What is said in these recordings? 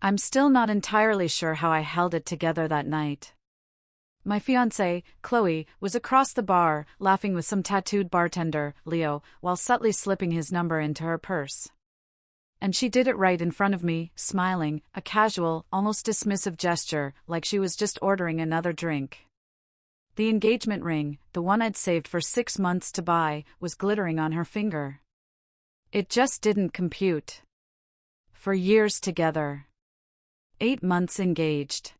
I'm still not entirely sure how I held it together that night. My fiancée, Chloe, was across the bar, laughing with some tattooed bartender, Leo, while subtly slipping his number into her purse. And she did it right in front of me, smiling, a casual, almost dismissive gesture, like she was just ordering another drink. The engagement ring, the one I'd saved for 6 months to buy, was glittering on her finger. It just didn't compute. For years together. 8 months engaged.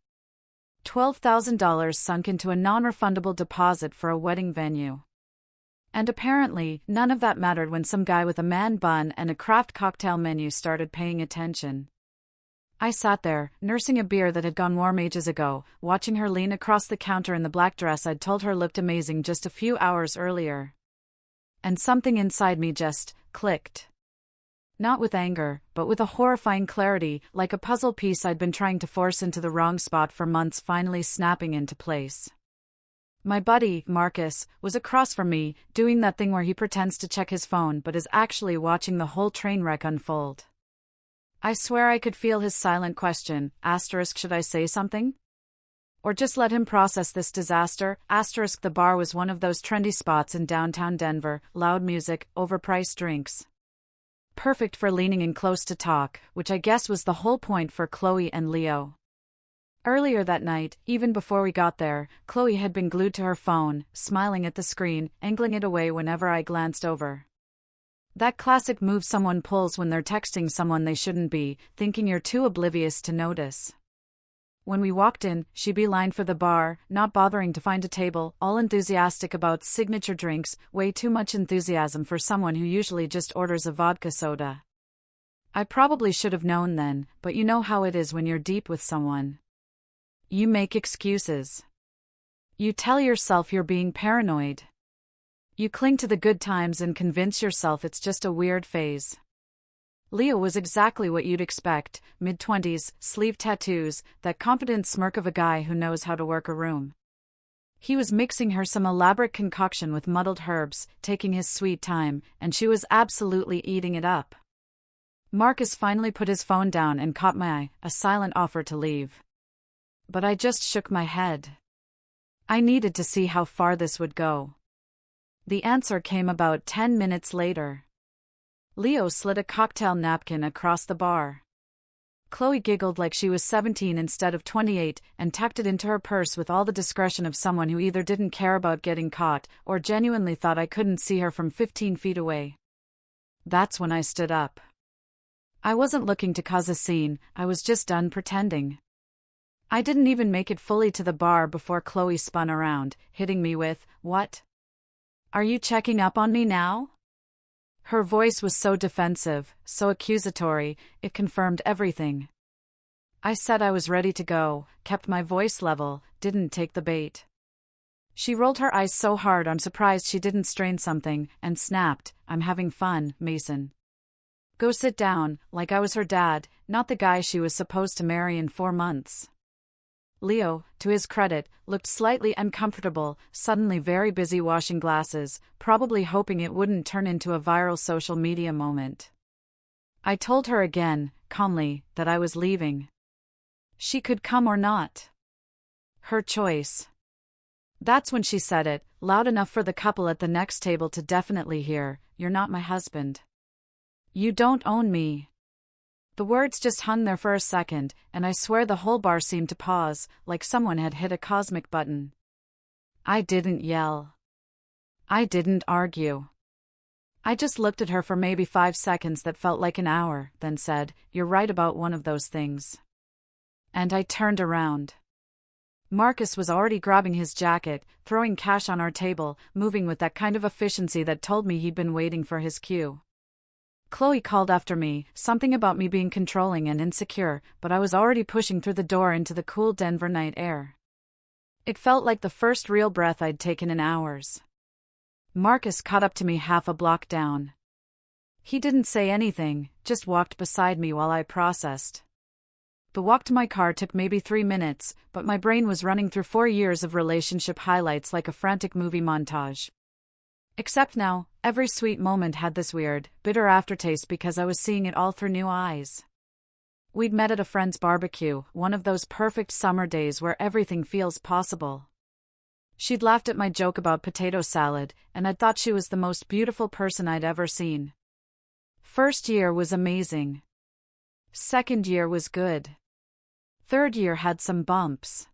$12,000 sunk into a non-refundable deposit for a wedding venue. And apparently, none of that mattered when some guy with a man bun and a craft cocktail menu started paying attention. I sat there, nursing a beer that had gone warm ages ago, watching her lean across the counter in the black dress I'd told her looked amazing just a few hours earlier. And something inside me just clicked. Not with anger, but with a horrifying clarity, like a puzzle piece I'd been trying to force into the wrong spot for months finally snapping into place. My buddy, Marcus, was across from me, doing that thing where he pretends to check his phone but is actually watching the whole train wreck unfold. I swear I could feel his silent question, should I say something? Or just let him process this disaster, The bar was one of those trendy spots in downtown Denver, loud music, overpriced drinks. Perfect for leaning in close to talk, which I guess was the whole point for Chloe and Leo. Earlier that night, even before we got there, Chloe had been glued to her phone, smiling at the screen, angling it away whenever I glanced over. That classic move someone pulls when they're texting someone they shouldn't be, thinking you're too oblivious to notice. When we walked in, she beelined for the bar, not bothering to find a table, all enthusiastic about signature drinks, way too much enthusiasm for someone who usually just orders a vodka soda. I probably should have known then, but you know how it is when you're deep with someone. You make excuses. You tell yourself you're being paranoid. You cling to the good times and convince yourself it's just a weird phase. Leo was exactly what you'd expect, mid-20s, sleeve tattoos, that confident smirk of a guy who knows how to work a room. He was mixing her some elaborate concoction with muddled herbs, taking his sweet time, and she was absolutely eating it up. Marcus finally put his phone down and caught my eye, a silent offer to leave. But I just shook my head. I needed to see how far this would go. The answer came about 10 minutes later. Leo slid a cocktail napkin across the bar. Chloe giggled like she was 17 instead of 28 and tucked it into her purse with all the discretion of someone who either didn't care about getting caught or genuinely thought I couldn't see her from 15 feet away. That's when I stood up. I wasn't looking to cause a scene, I was just done pretending. I didn't even make it fully to the bar before Chloe spun around, hitting me with, "What? Are you checking up on me now?" Her voice was so defensive, so accusatory, it confirmed everything. I said I was ready to go, kept my voice level, didn't take the bait. She rolled her eyes so hard I'm surprised she didn't strain something, and snapped, "I'm having fun, Mason. Go sit down," like I was her dad, not the guy she was supposed to marry in 4 months. Leo, to his credit, looked slightly uncomfortable, suddenly very busy washing glasses, probably hoping it wouldn't turn into a viral social media moment. I told her again, calmly, that I was leaving. She could come or not. Her choice. That's when she said it, loud enough for the couple at the next table to definitely hear, "You're not my husband. You don't own me." The words just hung there for a second, and I swear the whole bar seemed to pause, like someone had hit a cosmic button. I didn't yell. I didn't argue. I just looked at her for maybe 5 seconds that felt like an hour, then said, "You're right about one of those things." And I turned around. Marcus was already grabbing his jacket, throwing cash on our table, moving with that kind of efficiency that told me he'd been waiting for his cue. Chloe called after me, something about me being controlling and insecure, but I was already pushing through the door into the cool Denver night air. It felt like the first real breath I'd taken in hours. Marcus caught up to me half a block down. He didn't say anything, just walked beside me while I processed. The walk to my car took maybe 3 minutes, but my brain was running through 4 years of relationship highlights like a frantic movie montage. Except now, every sweet moment had this weird, bitter aftertaste because I was seeing it all through new eyes. We'd met at a friend's barbecue, one of those perfect summer days where everything feels possible. She'd laughed at my joke about potato salad, and I'd thought she was the most beautiful person I'd ever seen. First year was amazing. Second year was good. Third year had some bumps.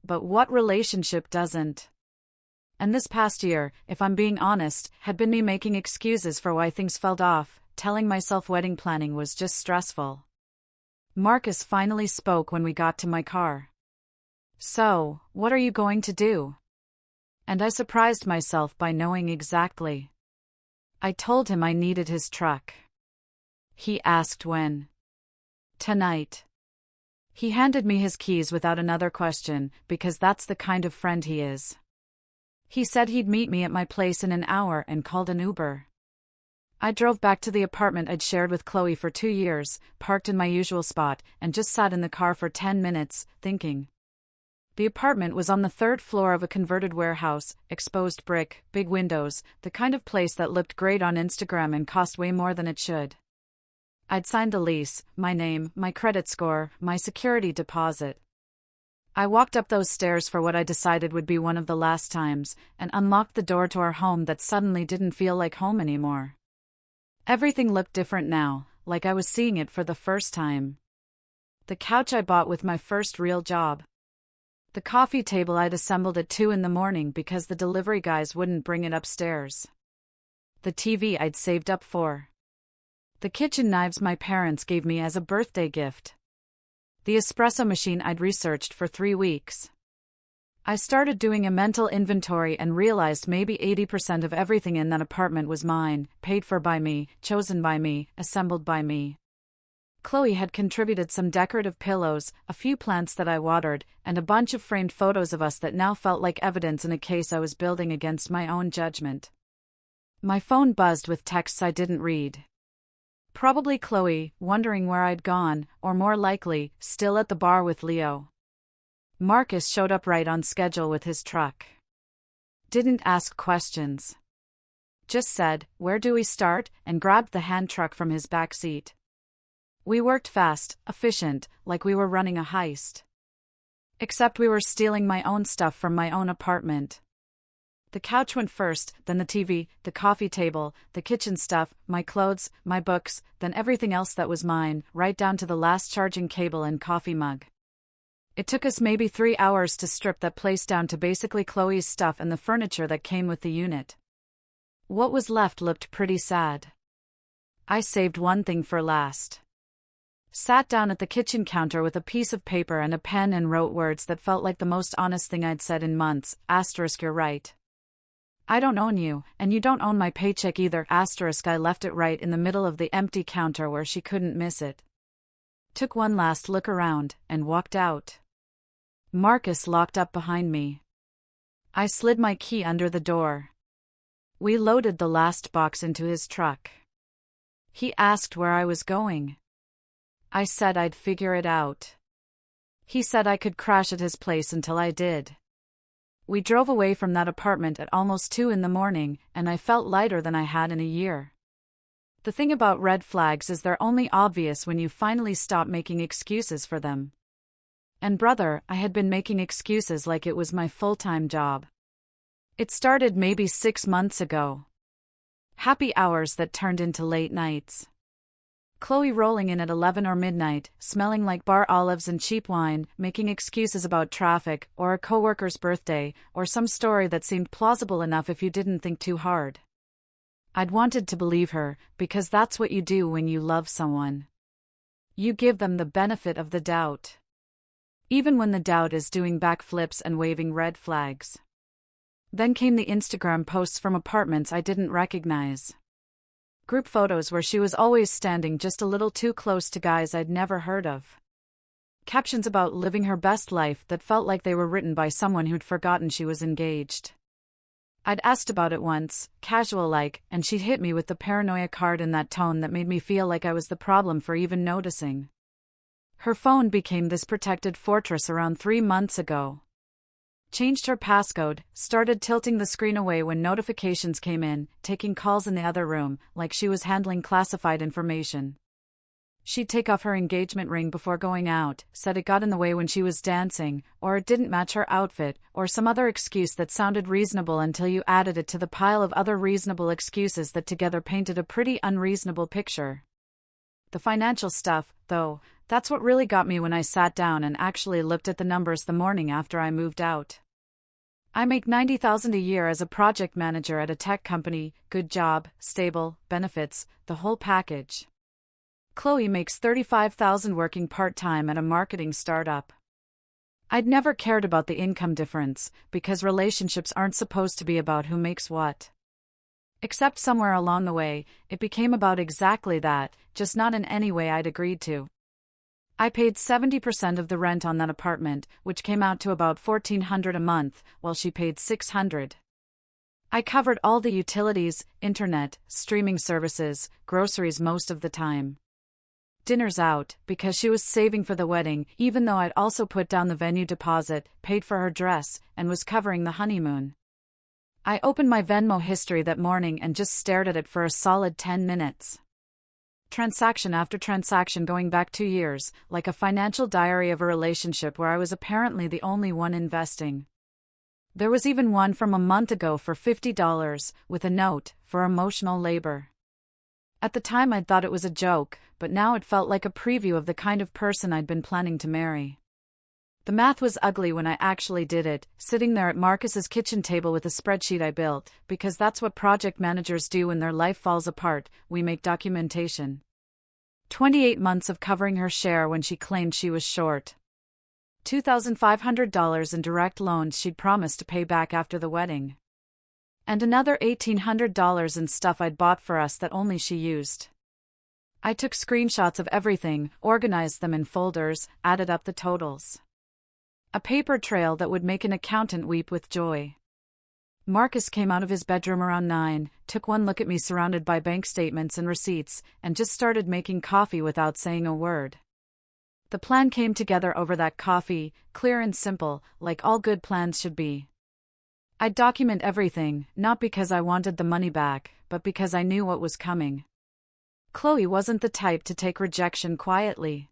But what relationship doesn't? And this past year, if I'm being honest, had been me making excuses for why things felt off, telling myself wedding planning was just stressful. Marcus finally spoke when we got to my car. "So, what are you going to do?" And I surprised myself by knowing exactly. I told him I needed his truck. He asked when. "Tonight." He handed me his keys without another question, because that's the kind of friend he is. He said he'd meet me at my place in an hour and called an Uber. I drove back to the apartment I'd shared with Chloe for 2 years, parked in my usual spot, and just sat in the car for 10 minutes, thinking. The apartment was on the 3rd floor of a converted warehouse, exposed brick, big windows, the kind of place that looked great on Instagram and cost way more than it should. I'd signed the lease, my name, my credit score, my security deposit. I walked up those stairs for what I decided would be one of the last times, and unlocked the door to our home that suddenly didn't feel like home anymore. Everything looked different now, like I was seeing it for the first time. The couch I bought with my first real job. The coffee table I'd assembled at 2 a.m. because the delivery guys wouldn't bring it upstairs. The TV I'd saved up for. The kitchen knives my parents gave me as a birthday gift. The espresso machine I'd researched for 3 weeks. I started doing a mental inventory and realized maybe 80% of everything in that apartment was mine, paid for by me, chosen by me, assembled by me. Chloe had contributed some decorative pillows, a few plants that I watered, and a bunch of framed photos of us that now felt like evidence in a case I was building against my own judgment. My phone buzzed with texts I didn't read. Probably Chloe, wondering where I'd gone, or more likely, still at the bar with Leo. Marcus showed up right on schedule with his truck. Didn't ask questions. Just said, "Where do we start?" and grabbed the hand truck from his back seat. We worked fast, efficient, like we were running a heist. Except we were stealing my own stuff from my own apartment. The couch went first, then the TV, the coffee table, the kitchen stuff, my clothes, my books, then everything else that was mine, right down to the last charging cable and coffee mug. It took us maybe 3 hours to strip that place down to basically Chloe's stuff and the furniture that came with the unit. What was left looked pretty sad. I saved one thing for last. Sat down at the kitchen counter with a piece of paper and a pen and wrote words that felt like the most honest thing I'd said in months. * You're right. I don't own you, and you don't own my paycheck either. * I left it right in the middle of the empty counter where she couldn't miss it. Took one last look around, and walked out. Marcus locked up behind me. I slid my key under the door. We loaded the last box into his truck. He asked where I was going. I said I'd figure it out. He said I could crash at his place until I did. We drove away from that apartment at almost 2 a.m, and I felt lighter than I had in a year. The thing about red flags is they're only obvious when you finally stop making excuses for them. And brother, I had been making excuses like it was my full-time job. It started maybe 6 months ago. Happy hours that turned into late nights. Chloe rolling in at 11 or midnight, smelling like bar olives and cheap wine, making excuses about traffic, or a coworker's birthday, or some story that seemed plausible enough if you didn't think too hard. I'd wanted to believe her, because that's what you do when you love someone. You give them the benefit of the doubt. Even when the doubt is doing backflips and waving red flags. Then came the Instagram posts from apartments I didn't recognize. Group photos where she was always standing just a little too close to guys I'd never heard of. Captions about living her best life that felt like they were written by someone who'd forgotten she was engaged. I'd asked about it once, casual-like, and she'd hit me with the paranoia card in that tone that made me feel like I was the problem for even noticing. Her phone became this protected fortress around 3 months ago. Changed her passcode, started tilting the screen away when notifications came in, taking calls in the other room, like she was handling classified information. She'd take off her engagement ring before going out, said it got in the way when she was dancing, or it didn't match her outfit, or some other excuse that sounded reasonable until you added it to the pile of other reasonable excuses that together painted a pretty unreasonable picture. The financial stuff, though, that's what really got me when I sat down and actually looked at the numbers the morning after I moved out. I make $90,000 a year as a project manager at a tech company, good job, stable, benefits, the whole package. Chloe makes $35,000 working part-time at a marketing startup. I'd never cared about the income difference, because relationships aren't supposed to be about who makes what. Except somewhere along the way, it became about exactly that, just not in any way I'd agreed to. I paid 70% of the rent on that apartment, which came out to about $1,400 a month, while she paid $600. I covered all the utilities, internet, streaming services, groceries most of the time. Dinners out, because she was saving for the wedding, even though I'd also put down the venue deposit, paid for her dress, and was covering the honeymoon. I opened my Venmo history that morning and just stared at it for a solid 10 minutes. Transaction after transaction going back 2 years, like a financial diary of a relationship where I was apparently the only one investing. There was even one from a month ago for $50, with a note, for emotional labor. At the time I'd thought it was a joke, but now it felt like a preview of the kind of person I'd been planning to marry. The math was ugly when I actually did it, sitting there at Marcus's kitchen table with a spreadsheet I built, because that's what project managers do when their life falls apart, we make documentation. 28 months of covering her share when she claimed she was short. $2,500 in direct loans she'd promised to pay back after the wedding. And another $1,800 in stuff I'd bought for us that only she used. I took screenshots of everything, organized them in folders, added up the totals. A paper trail that would make an accountant weep with joy. Marcus came out of his bedroom around 9, took one look at me surrounded by bank statements and receipts, and just started making coffee without saying a word. The plan came together over that coffee, clear and simple, like all good plans should be. I'd document everything, not because I wanted the money back, but because I knew what was coming. Chloe wasn't the type to take rejection quietly.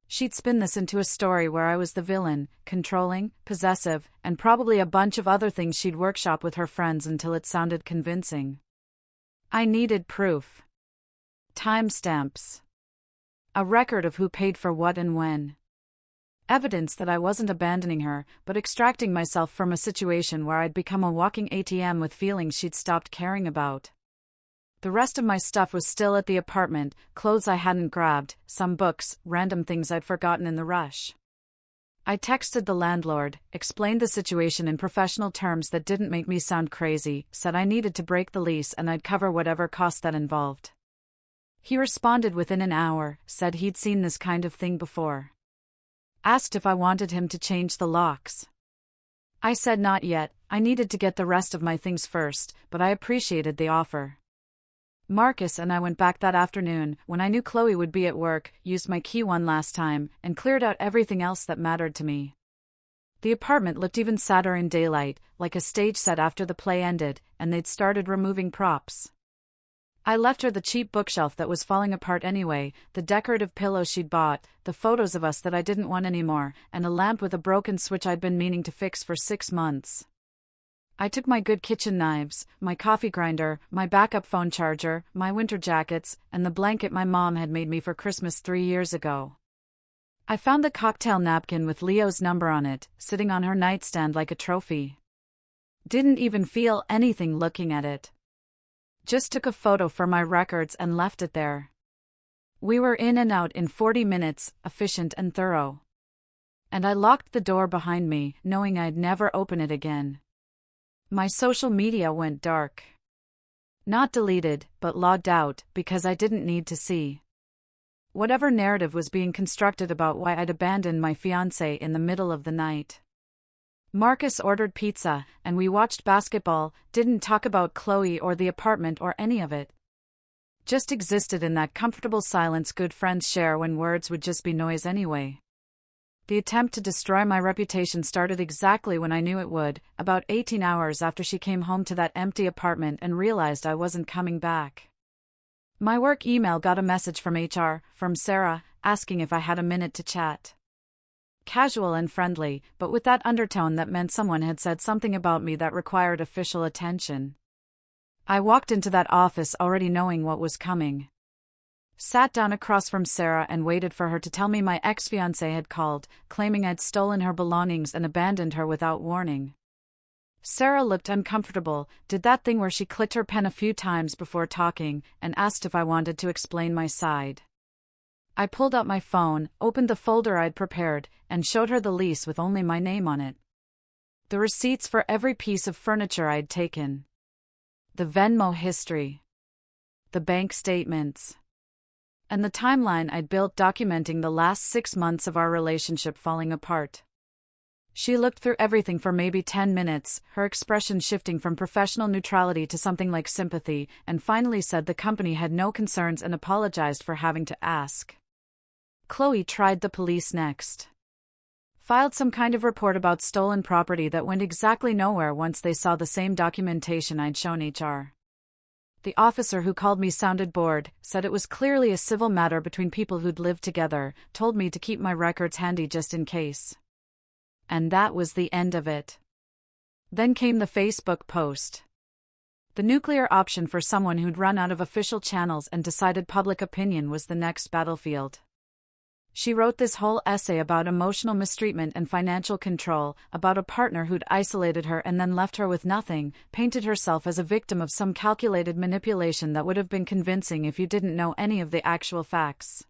She'd spin this into a story where I was the villain, controlling, possessive, and probably a bunch of other things she'd workshop with her friends until it sounded convincing. I needed proof. Timestamps. A record of who paid for what and when. Evidence that I wasn't abandoning her, but extracting myself from a situation where I'd become a walking ATM with feelings she'd stopped caring about. The rest of my stuff was still at the apartment, clothes I hadn't grabbed, some books, random things I'd forgotten in the rush. I texted the landlord, explained the situation in professional terms that didn't make me sound crazy, said I needed to break the lease and I'd cover whatever cost that involved. He responded within an hour, said he'd seen this kind of thing before. Asked if I wanted him to change the locks. I said not yet, I needed to get the rest of my things first, but I appreciated the offer. Marcus and I went back that afternoon, when I knew Chloe would be at work, used my key one last time, and cleared out everything else that mattered to me. The apartment looked even sadder in daylight, like a stage set after the play ended, and they'd started removing props. I left her the cheap bookshelf that was falling apart anyway, the decorative pillows she'd bought, the photos of us that I didn't want anymore, and a lamp with a broken switch I'd been meaning to fix for 6 months. I took my good kitchen knives, my coffee grinder, my backup phone charger, my winter jackets, and the blanket my mom had made me for Christmas 3 years ago. I found the cocktail napkin with Leo's number on it, sitting on her nightstand like a trophy. Didn't even feel anything looking at it. Just took a photo for my records and left it there. We were in and out in 40 minutes, efficient and thorough. And I locked the door behind me, knowing I'd never open it again. My social media went dark. Not deleted, but logged out, because I didn't need to see whatever narrative was being constructed about why I'd abandoned my fiancé in the middle of the night. Marcus ordered pizza, and we watched basketball, didn't talk about Chloe or the apartment or any of it. Just existed in that comfortable silence good friends share when words would just be noise anyway. The attempt to destroy my reputation started exactly when I knew it would, about 18 hours after she came home to that empty apartment and realized I wasn't coming back. My work email got a message from HR, from Sarah, asking if I had a minute to chat. Casual and friendly, but with that undertone that meant someone had said something about me that required official attention. I walked into that office already knowing what was coming. Sat down across from Sarah and waited for her to tell me my ex-fiancé had called, claiming I'd stolen her belongings and abandoned her without warning. Sarah looked uncomfortable, did that thing where she clicked her pen a few times before talking, and asked if I wanted to explain my side. I pulled out my phone, opened the folder I'd prepared, and showed her the lease with only my name on it. The receipts for every piece of furniture I'd taken. The Venmo history. The bank statements. And the timeline I'd built documenting the last 6 months of our relationship falling apart. She looked through everything for maybe 10 minutes, her expression shifting from professional neutrality to something like sympathy, and finally said the company had no concerns and apologized for having to ask. Chloe tried the police next. Filed some kind of report about stolen property that went exactly nowhere once they saw the same documentation I'd shown HR. The officer who called me sounded bored, said it was clearly a civil matter between people who'd lived together, told me to keep my records handy just in case. And that was the end of it. Then came the Facebook post. The nuclear option for someone who'd run out of official channels and decided public opinion was the next battlefield. She wrote this whole essay about emotional mistreatment and financial control, about a partner who'd isolated her and then left her with nothing, painted herself as a victim of some calculated manipulation that would have been convincing if you didn't know any of the actual facts.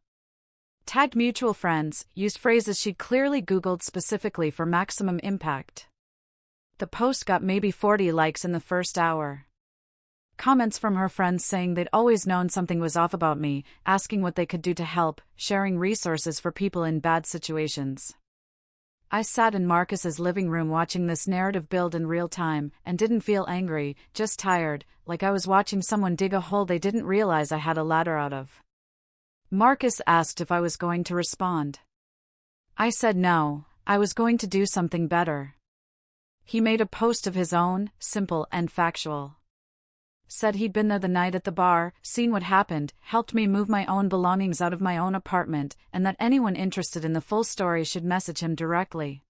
Tagged mutual friends, used phrases she'd clearly Googled specifically for maximum impact. The post got maybe 40 likes in the first hour. Comments from her friends saying they'd always known something was off about me, asking what they could do to help, sharing resources for people in bad situations. I sat in Marcus's living room watching this narrative build in real time, and didn't feel angry, just tired, like I was watching someone dig a hole they didn't realize I had a ladder out of. Marcus asked if I was going to respond. I said no, I was going to do something better. He made a post of his own, simple and factual. Said he'd been there the night at the bar, seen what happened, helped me move my own belongings out of my own apartment, and that anyone interested in the full story should message him directly.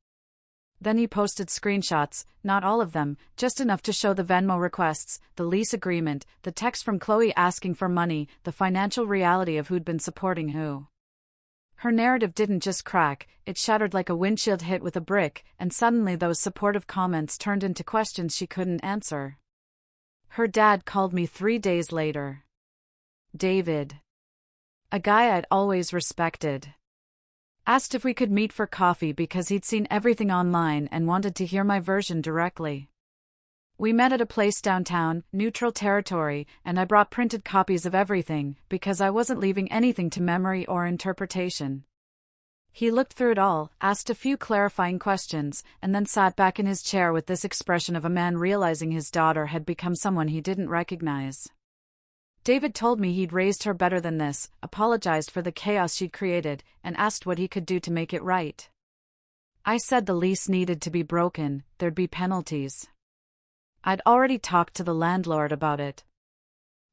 Then he posted screenshots, not all of them, just enough to show the Venmo requests, the lease agreement, the text from Chloe asking for money, the financial reality of who'd been supporting who. Her narrative didn't just crack, it shattered like a windshield hit with a brick, and suddenly those supportive comments turned into questions she couldn't answer. Her dad called me 3 days later. David. A guy I'd always respected. Asked if we could meet for coffee because he'd seen everything online and wanted to hear my version directly. We met at a place downtown, neutral territory, and I brought printed copies of everything, because I wasn't leaving anything to memory or interpretation. He looked through it all, asked a few clarifying questions, and then sat back in his chair with this expression of a man realizing his daughter had become someone he didn't recognize. David told me he'd raised her better than this, apologized for the chaos she'd created, and asked what he could do to make it right. I said the lease needed to be broken, there'd be penalties. I'd already talked to the landlord about it.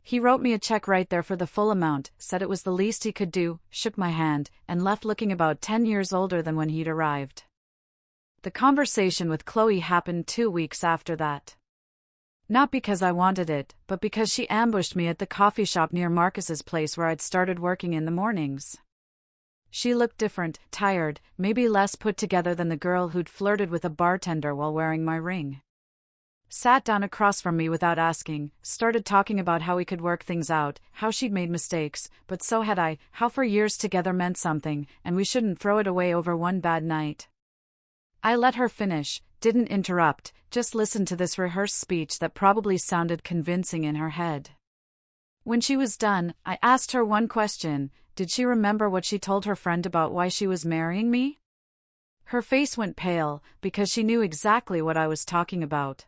He wrote me a check right there for the full amount, said it was the least he could do, shook my hand, and left looking about 10 years older than when he'd arrived. The conversation with Chloe happened 2 weeks after that. Not because I wanted it, but because she ambushed me at the coffee shop near Marcus's place where I'd started working in the mornings. She looked different, tired, maybe less put together than the girl who'd flirted with a bartender while wearing my ring. Sat down across from me without asking, started talking about how we could work things out, how she'd made mistakes, but so had I, how for years together meant something, and we shouldn't throw it away over one bad night. I let her finish, didn't interrupt, just listened to this rehearsed speech that probably sounded convincing in her head. When she was done, I asked her one question: did she remember what she told her friend about why she was marrying me? Her face went pale, because she knew exactly what I was talking about.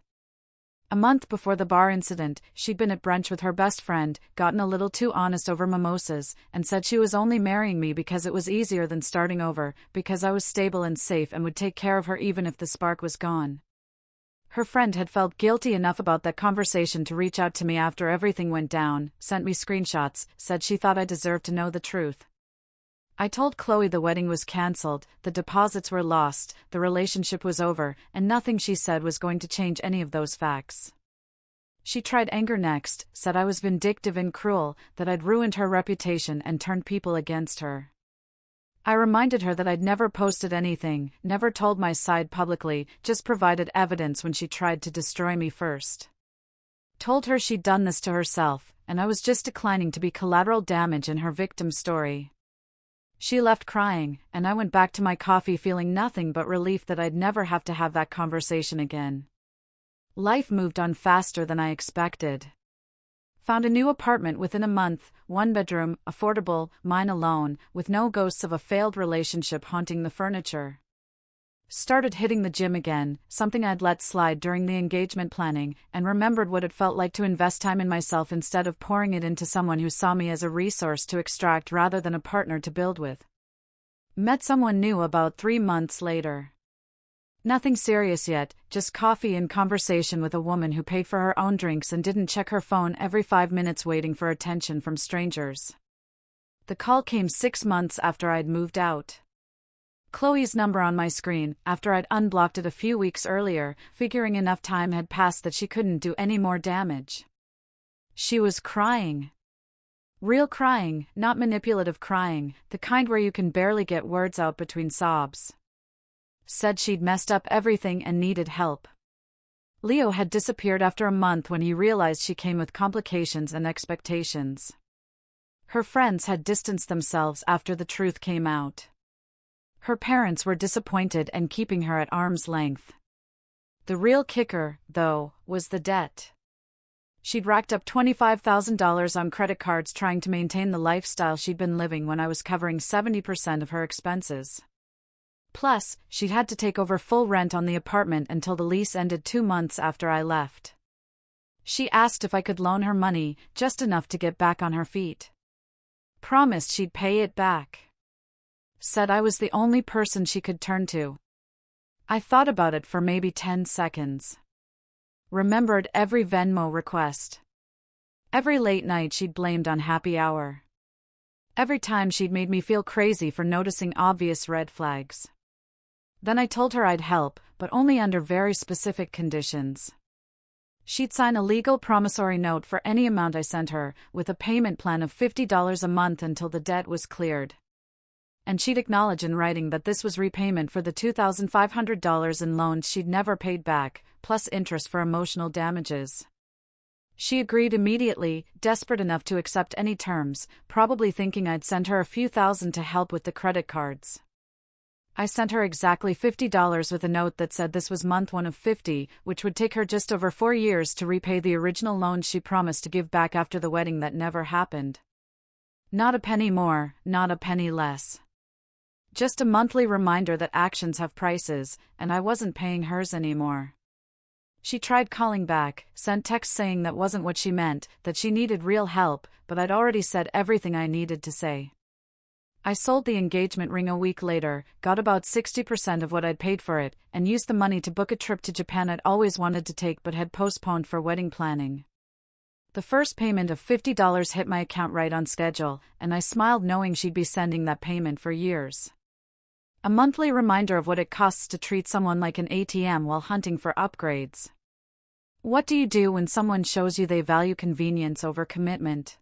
A month before the bar incident, she'd been at brunch with her best friend, gotten a little too honest over mimosas, and said she was only marrying me because it was easier than starting over, because I was stable and safe and would take care of her even if the spark was gone. Her friend had felt guilty enough about that conversation to reach out to me after everything went down, sent me screenshots, said she thought I deserved to know the truth. I told Chloe the wedding was cancelled, the deposits were lost, the relationship was over, and nothing she said was going to change any of those facts. She tried anger next, said I was vindictive and cruel, that I'd ruined her reputation and turned people against her. I reminded her that I'd never posted anything, never told my side publicly, just provided evidence when she tried to destroy me first. Told her she'd done this to herself, and I was just declining to be collateral damage in her victim story. She left crying, and I went back to my coffee feeling nothing but relief that I'd never have to have that conversation again. Life moved on faster than I expected. Found a new apartment within a month, 1 bedroom, affordable, mine alone, with no ghosts of a failed relationship haunting the furniture. Started hitting the gym again, something I'd let slide during the engagement planning, and remembered what it felt like to invest time in myself instead of pouring it into someone who saw me as a resource to extract rather than a partner to build with. Met someone new about 3 months later. Nothing serious yet, just coffee and conversation with a woman who paid for her own drinks and didn't check her phone every 5 minutes waiting for attention from strangers. The call came 6 months after I'd moved out. Chloe's number on my screen, after I'd unblocked it a few weeks earlier, figuring enough time had passed that she couldn't do any more damage. She was crying. Real crying, not manipulative crying, the kind where you can barely get words out between sobs. Said she'd messed up everything and needed help. Leo had disappeared after a month when he realized she came with complications and expectations. Her friends had distanced themselves after the truth came out. Her parents were disappointed and keeping her at arm's length. The real kicker, though, was the debt. She'd racked up $25,000 on credit cards trying to maintain the lifestyle she'd been living when I was covering 70% of her expenses. Plus, she'd had to take over full rent on the apartment until the lease ended 2 months after I left. She asked if I could loan her money, just enough to get back on her feet. Promised she'd pay it back. Said I was the only person she could turn to. I thought about it for maybe 10 seconds. Remembered every Venmo request. Every late night she'd blamed on happy hour. Every time she'd made me feel crazy for noticing obvious red flags. Then I told her I'd help, but only under very specific conditions. She'd sign a legal promissory note for any amount I sent her, with a payment plan of $50 a month until the debt was cleared. And she'd acknowledge in writing that this was repayment for the $2,500 in loans she'd never paid back, plus interest for emotional damages. She agreed immediately, desperate enough to accept any terms, probably thinking I'd send her a few thousand to help with the credit cards. I sent her exactly $50 with a note that said this was month 1 of 50, which would take her just over 4 years to repay the original loans she promised to give back after the wedding that never happened. Not a penny more, not a penny less. Just a monthly reminder that actions have prices, and I wasn't paying hers anymore. She tried calling back, sent texts saying that wasn't what she meant, that she needed real help, but I'd already said everything I needed to say. I sold the engagement ring a week later, got about 60% of what I'd paid for it, and used the money to book a trip to Japan I'd always wanted to take but had postponed for wedding planning. The first payment of $50 hit my account right on schedule, and I smiled knowing she'd be sending that payment for years. A monthly reminder of what it costs to treat someone like an ATM while hunting for upgrades. What do you do when someone shows you they value convenience over commitment?